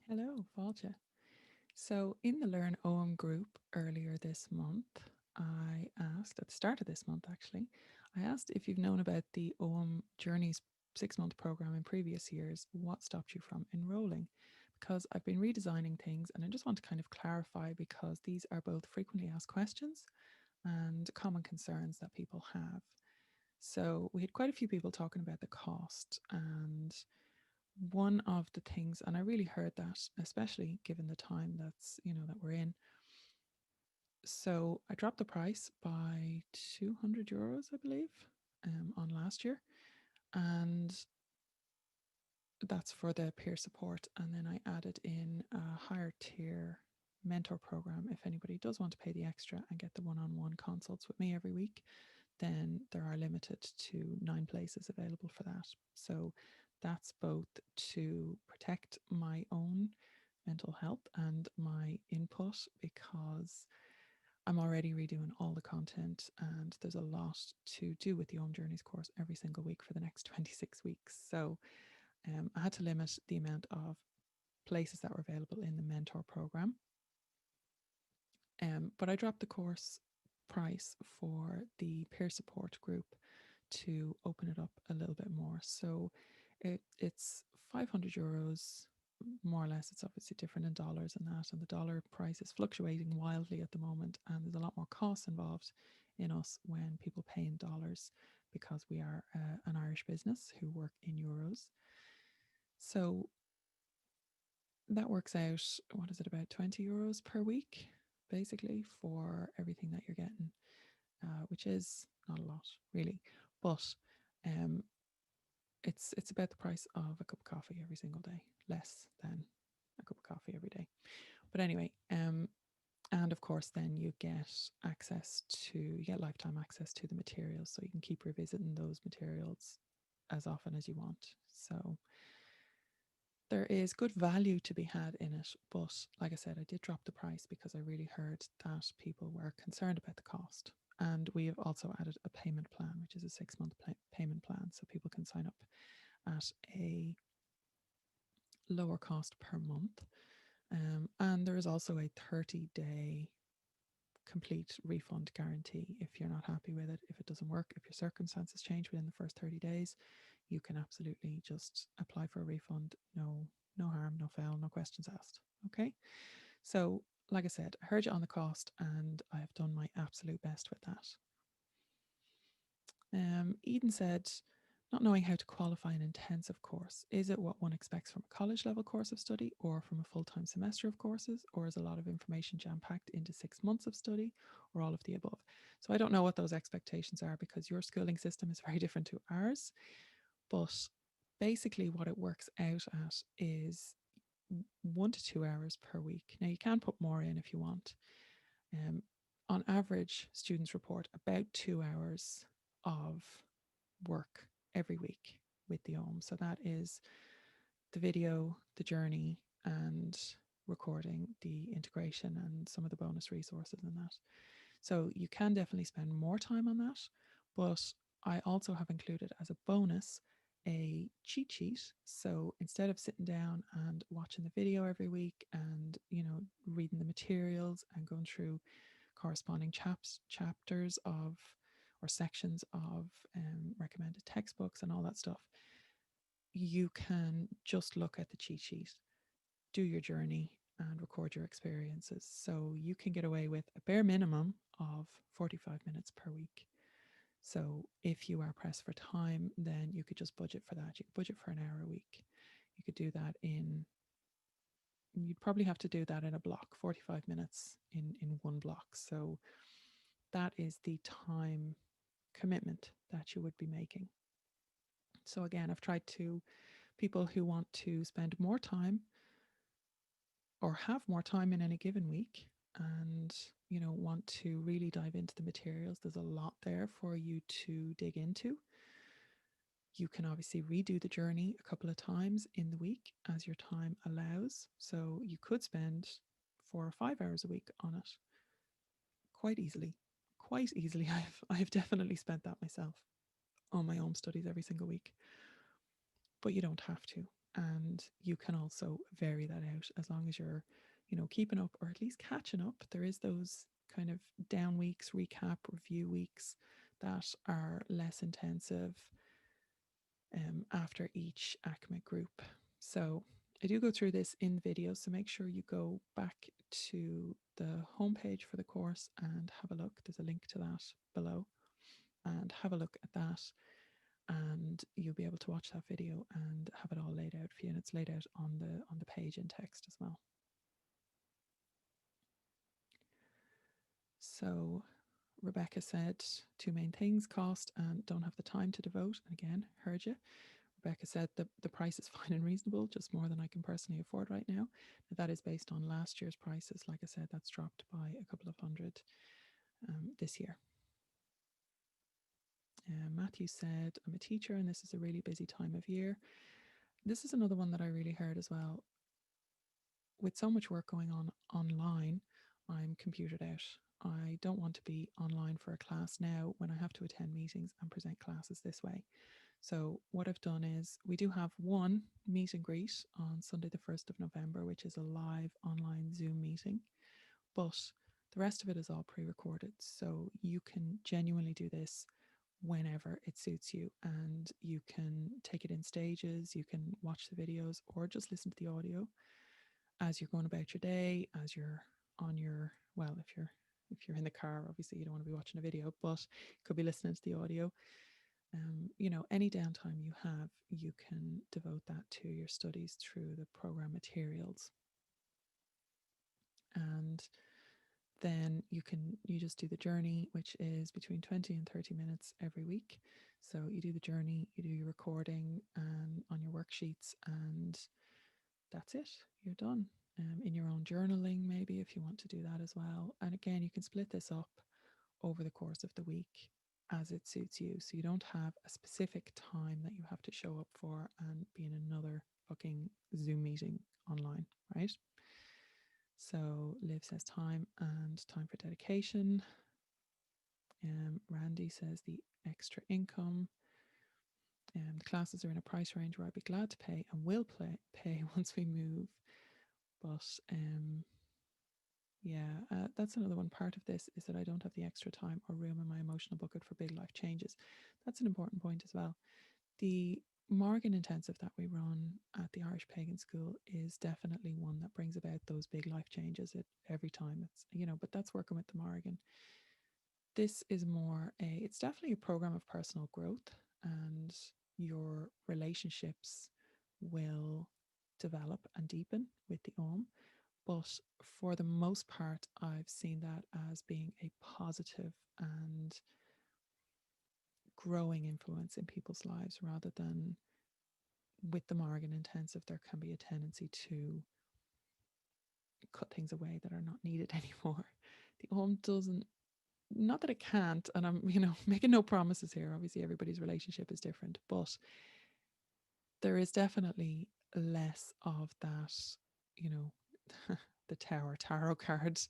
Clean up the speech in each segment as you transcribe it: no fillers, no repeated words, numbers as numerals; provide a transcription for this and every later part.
Hello, Fáilte. So, in the Learn Ogham group earlier this month, I asked, at the start of this month actually, I asked if you've known about the Ogham Journeys 6 month program in previous years, what stopped you from enrolling? Because I've been redesigning things and I just want to kind of clarify because these are both frequently asked questions and common concerns that people have. So, we had quite a few people talking about the cost, and one of the things, and I really heard that, especially given the time that we're in. So I dropped the price by €200, I believe, on last year, and that's for the peer support. And then I added in a higher tier mentor program. If anybody does want to pay the extra and get the one-on-one consults with me every week, then there are limited to 9 places available for that. So that's both to protect my own mental health and my input, because I'm already redoing all the content and there's a lot to do with the Home Journeys course every single week for the next 26 weeks. So I had to limit the amount of places that were available in the mentor program. But I dropped the course price for the peer support group to open it up a little bit more. So it's €500, more or less. It's obviously different in dollars and that, and the dollar price is fluctuating wildly at the moment, and there's a lot more costs involved in us when people pay in dollars because we are an Irish business who work in euros. So that works out, what is it, about €20 per week, basically, for everything that you're getting, which is not a lot, really. But um, it's about the price of a cup of coffee every single day, less than a cup of coffee every day. But anyway, and of course, then you get lifetime access to the materials, so you can keep revisiting those materials as often as you want. So there is good value to be had in it, but like I said, I did drop the price because I really heard that people were concerned about the cost. And we have also added a payment plan, which is a 6 month payment plan, so people can sign up at a lower cost per month. And there is also a 30-day complete refund guarantee if you're not happy with it, if it doesn't work, if your circumstances change within the first 30 days, you can absolutely just apply for a refund. No harm, no foul, no questions asked. Okay. So, like I said, I heard you on the cost and I have done my absolute best with that. Eden said, not knowing how to qualify an intensive course, is it what one expects from a college level course of study or from a full-time semester of courses, or is a lot of information jam-packed into 6 months of study, or all of the above? So I don't know what those expectations are because your schooling system is very different to ours, but basically what it works out at is 1 to 2 hours per week. Now you can put more in if you want. On average, students report about 2 hours of work every week with the Ogham. So that is the video, the journey, and recording, the integration, and some of the bonus resources in that. So you can definitely spend more time on that, but I also have included as a bonus a cheat sheet. So instead of sitting down and watching the video every week and reading the materials and going through corresponding chapters of or sections of recommended textbooks and all that stuff, you can just look at the cheat sheet, do your journey, and record your experiences. So you can get away with a bare minimum of 45 minutes per week. So if you are pressed for time, then you could just budget for that. You could budget for an hour a week. You could do that you'd probably have to do that in a block, 45 minutes in one block. So that is the time commitment that you would be making. So again, I've tried to, people who want to spend more time or have more time in any given week and want to really dive into the materials, there's a lot there for you to dig into. You can obviously redo the journey a couple of times in the week as your time allows. So you could spend 4 or 5 hours a week on it quite easily. Quite easily. I've definitely spent that myself on my own studies every single week. But you don't have to. And you can also vary that out as long as you're, keeping up or at least catching up. There is those kind of down weeks, recap, review weeks that are less intensive after each ACMA group. So I do go through this in videos, so make sure you go back to the homepage for the course and have a look. There's a link to that below, and have a look at that, and you'll be able to watch that video and have it all laid out for you, and it's laid out on the page in text as well. So Rebecca said two main things: cost and don't have the time to devote. And again, heard you. Rebecca said the price is fine and reasonable, just more than I can personally afford right now. That is based on last year's prices. Like I said, that's dropped by a couple of hundred this year. Matthew said, I'm a teacher and this is a really busy time of year. This is another one that I really heard as well. With so much work going on online, I'm computered out. I don't want to be online for a class now when I have to attend meetings and present classes this way. So what I've done is we do have one meet and greet on Sunday the 1st of November, which is a live online Zoom meeting, but the rest of it is all pre-recorded. So you can genuinely do this whenever it suits you, and you can take it in stages, you can watch the videos or just listen to the audio as you're going about your day, as you're on your, well, if you're in the car, obviously you don't want to be watching a video, but you could be listening to the audio. Any downtime you have, you can devote that to your studies through the program materials. And then you just do the journey, which is between 20 and 30 minutes every week. So you do the journey, you do your recording on your worksheets, and that's it. You're done. In your own journaling, maybe, if you want to do that as well. And again, you can split this up over the course of the week as it suits you. So you don't have a specific time that you have to show up for and be in another fucking Zoom meeting online, right? So Liv says time and time for dedication. Randy says the extra income. The classes are in a price range where I'd be glad to pay and will pay once we move. But that's another one. Part of this is that I don't have the extra time or room in my emotional bucket for big life changes. That's an important point as well. The Mórrígan intensive that we run at the Irish Pagan School is definitely one that brings about those big life changes every time. It's, but that's working with the Mórrígan. This is it's definitely a program of personal growth, and your relationships will develop and deepen with the Ogham. But for the most part, I've seen that as being a positive and growing influence in people's lives, rather than with the Mórrígan intensive, there can be a tendency to cut things away that are not needed anymore. The Ogham doesn't, not that it can't, and I'm, making no promises here. Obviously, everybody's relationship is different, but there is definitely less of that, the tarot card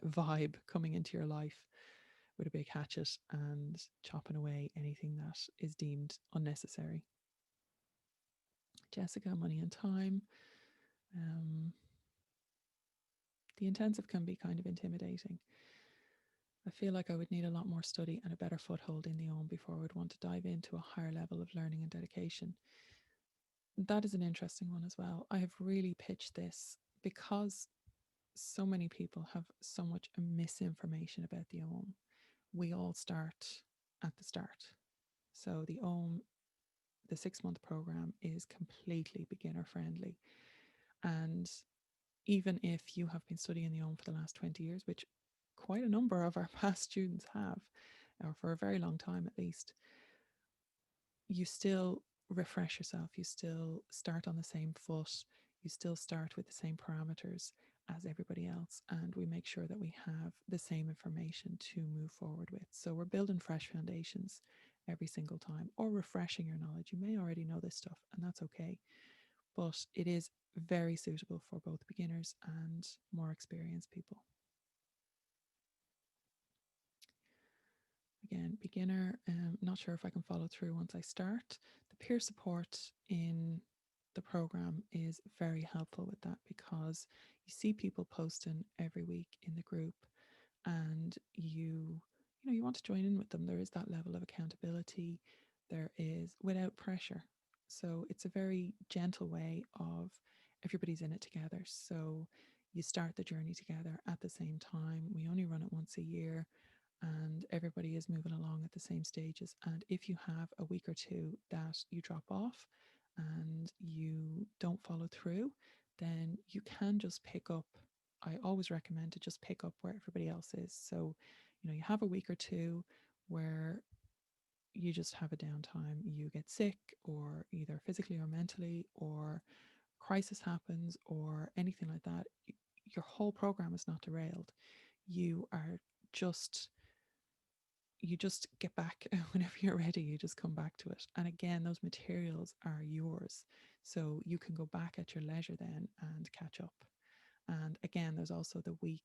vibe coming into your life with a big hatchet and chopping away anything that is deemed unnecessary. Jessica, money and time. The intensive can be kind of intimidating. I feel like I would need a lot more study and a better foothold in the Ogham before I would want to dive into a higher level of learning and dedication. That is an interesting one as well. I have really pitched this because so many people have so much misinformation about the Ogham. We all start at the start. So the Ogham, the 6-month program, is completely beginner friendly. And even if you have been studying the Ogham for the last 20 years, which quite a number of our past students have, or for a very long time at least, you still refresh yourself. You still start on the same foot. You still start with the same parameters as everybody else. And we make sure that we have the same information to move forward with. So we're building fresh foundations every single time, or refreshing your knowledge. You may already know this stuff, and that's okay. But it is very suitable for both beginners and more experienced people. Again, beginner, not sure if I can follow through once I start. The peer support in the program is very helpful with that, because you see people posting every week in the group, and you want to join in with them. There is that level of accountability. There is, without pressure. So it's a very gentle way of, everybody's in it together. So you start the journey together at the same time. We only run it once a year, and everybody is moving along at the same stages. And if you have a week or two that you drop off and you don't follow through, then you can just pick up. I always recommend to just pick up where everybody else is. So, you have a week or two where you just have a downtime, you get sick, or either physically or mentally, or crisis happens, or anything like that. Your whole program is not derailed. You are just you just get back whenever you're ready. You just come back to it, and again, those materials are yours, so you can go back at your leisure then and catch up. And again, there's also the week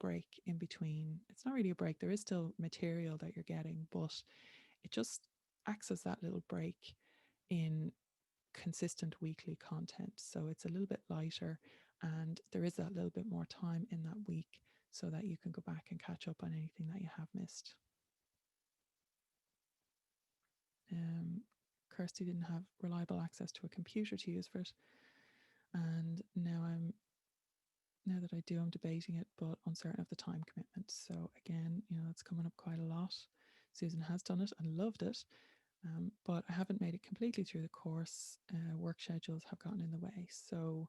break in between. It's not really a break, there is still material that you're getting, but it just acts as that little break in consistent weekly content. So it's a little bit lighter, and there is that little bit more time in that week so that you can go back and catch up on anything that you have missed. Kirsty didn't have reliable access to a computer to use for it, and now that I do, I'm debating it, but uncertain of the time commitment. So again, it's coming up quite a lot. Susan has done it and loved it, but I haven't made it completely through the course. Work schedules have gotten in the way. So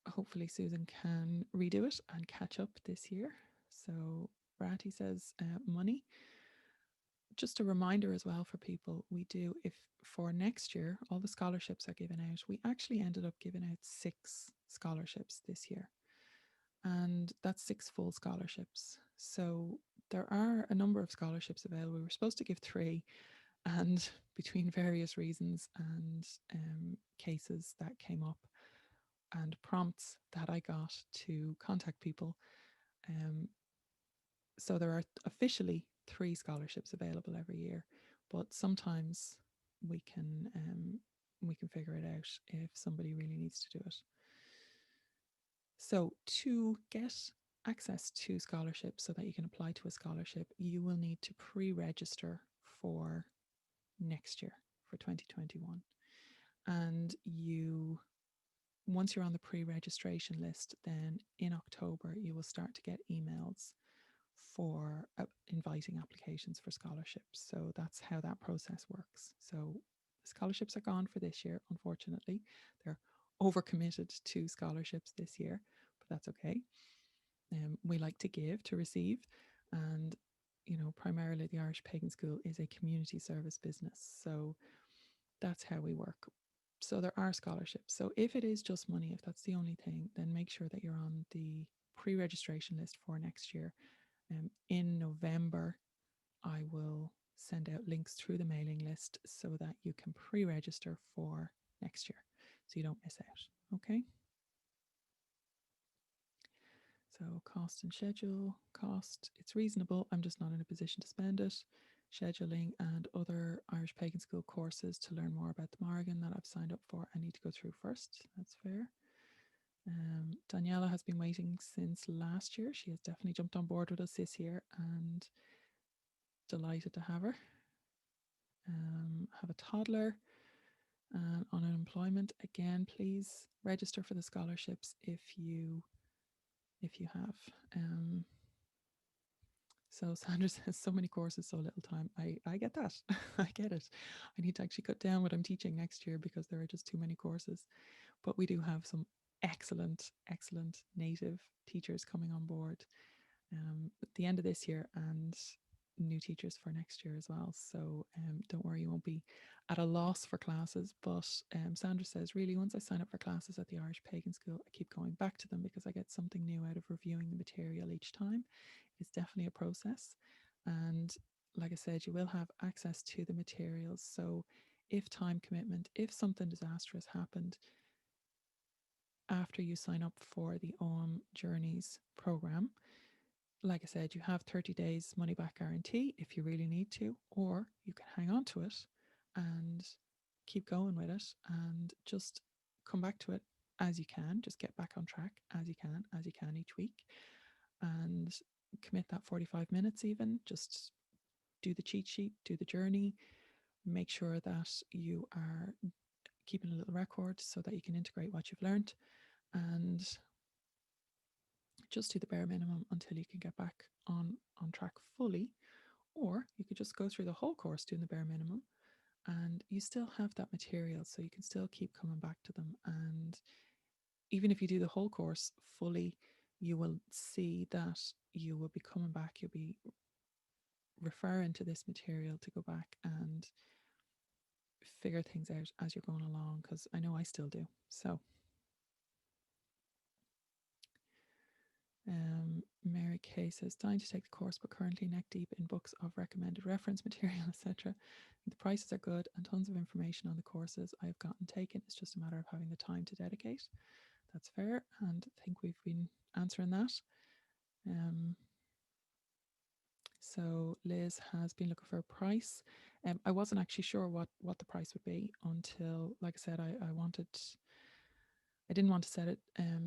hopefully Susan can redo it and catch up this year. So Bratty says money. Just a reminder as well for people, we do, if for next year, all the scholarships are given out. We actually ended up giving out 6 scholarships this year, and that's 6 full scholarships. So there are a number of scholarships available. We were supposed to give 3, and between various reasons and cases that came up and prompts that I got to contact people, so there are officially 3 scholarships available every year, but sometimes we can figure it out if somebody really needs to do it. So to get access to scholarships so that you can apply to a scholarship, you will need to pre-register for next year, for 2021. And once you're on the pre-registration list, then in October you will start to get emails for inviting applications for scholarships. So that's how that process works. So scholarships are gone for this year, unfortunately. They're overcommitted to scholarships this year, but that's okay. We like to give to receive, and primarily the Irish Pagan School is a community service business, so that's how we work. So there are scholarships. So if it is just money, if that's the only thing, then make sure that you're on the pre-registration list for next year. In November, I will send out links through the mailing list so that you can pre-register for next year, so you don't miss out. Okay. So cost and schedule. Cost, it's reasonable. I'm just not in a position to spend it. Scheduling and other Irish Pagan School courses to learn more about the Mórrígan that I've signed up for, I need to go through first. That's fair. Daniela has been waiting since last year. She has definitely jumped on board with us this year, and delighted to have her. Have a toddler on unemployment. Again, please register for the scholarships if you have. So Sandra says, so many courses, so little time. I get that. I get it. I need to actually cut down what I'm teaching next year because there are just too many courses. But we do have some excellent native teachers coming on board at the end of this year, and new teachers for next year as well. So don't worry, you won't be at a loss for classes. But Sandra says, really, once I sign up for classes at the Irish Pagan School, I keep going back to them because I get something new out of reviewing the material each time. It's definitely a process. And like I said, you will have access to the materials. So if time commitment, if something disastrous happened after you sign up for the Ogham Journeys program, like I said, you have 30 days money back guarantee if you really need to, or you can hang on to it and keep going with it and just come back to it as you can. Just get back on track as you can each week, and commit that 45 minutes even. Just do the cheat sheet, do the journey, make sure that you are keeping a little record so that you can integrate what you've learned, and just do the bare minimum until you can get back on track fully. Or you could just go through the whole course doing the bare minimum, and you still have that material, so you can still keep coming back to them. And even if you do the whole course fully, you will see that you will be coming back, you'll be referring to this material to go back and figure things out as you're going along, because I know I still do. So Mary Kay says, dying to take the course, but currently neck deep in books of recommended reference material, etc. The prices are good and tons of information on the courses I have gotten taken. It's just a matter of having the time to dedicate. That's fair, and I think we've been answering that. So Liz has been looking for a price. I wasn't actually sure what the price would be until, like I said, I didn't want to set it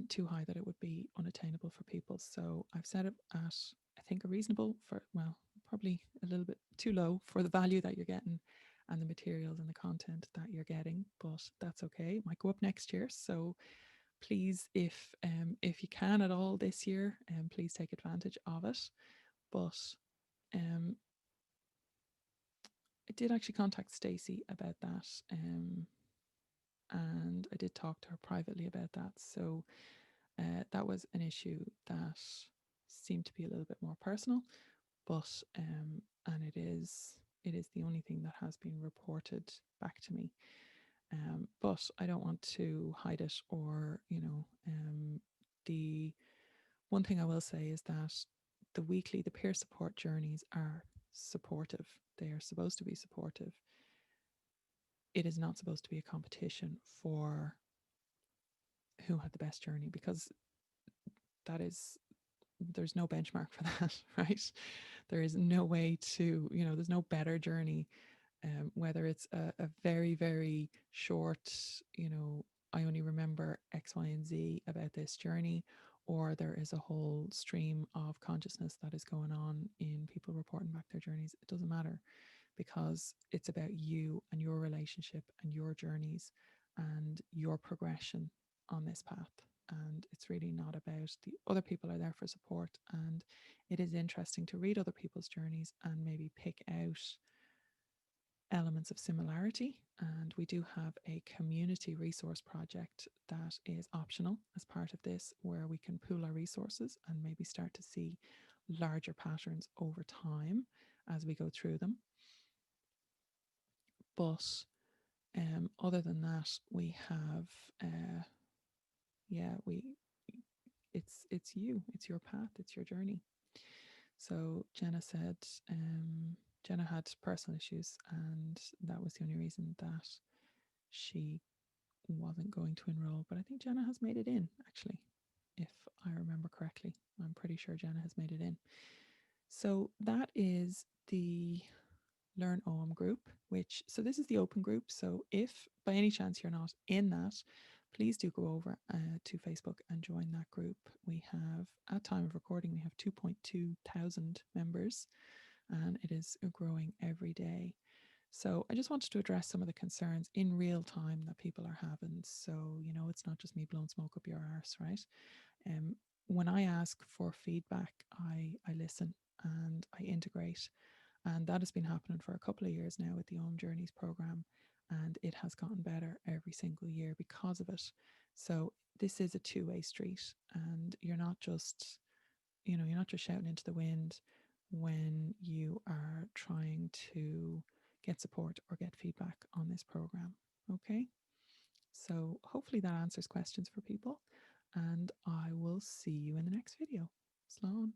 too high that it would be unattainable for people. So I've set it at, I think, a reasonable for, well, probably a little bit too low for the value that you're getting and the materials and the content that you're getting, but that's okay. It might go up next year. So please, if you can at all this year, please take advantage of it. But I did actually contact Stacey about that, and I did talk to her privately about that. So that was an issue that seemed to be a little bit more personal, but and it is the only thing that has been reported back to me. But I don't want to hide it, or the one thing I will say is that the peer support journeys are supportive. They are supposed to be supportive. It is not supposed to be a competition for who had the best journey, because there's no benchmark for that, right? There is no way to, there's no better journey, whether it's a very, very short, I only remember X, Y, and Z about this journey, or there is a whole stream of consciousness that is going on in people reporting back their journeys. It doesn't matter, because it's about you and your relationship and your journeys and your progression on this path. And it's really not about the other people are there for support. And it is interesting to read other people's journeys and maybe pick out elements of similarity. And we do have a community resource project that is optional as part of this, where we can pool our resources and maybe start to see larger patterns over time as we go through them. But other than that, we have it's you, it's your path, it's your journey. So Jenna said Jenna had personal issues, and that was the only reason that she wasn't going to enroll. But I think Jenna has made it in, actually, if I remember correctly. I'm pretty sure Jenna has made it in. So that is the Learn Ogham group, so this is the open group. So if by any chance you're not in that, please do go over to Facebook and join that group. We have, at time of recording, we have 2.2 thousand members, and it is growing every day. So I just wanted to address some of the concerns in real time that people are having. So, it's not just me blowing smoke up your arse, right? When I ask for feedback, I listen and I integrate. And that has been happening for a couple of years now with the Ogham Journeys program, and it has gotten better every single year because of it. So this is a two-way street, and you're not just shouting into the wind when you are trying to get support or get feedback on this program. Okay, so hopefully that answers questions for people, and I will see you in the next video. Slán.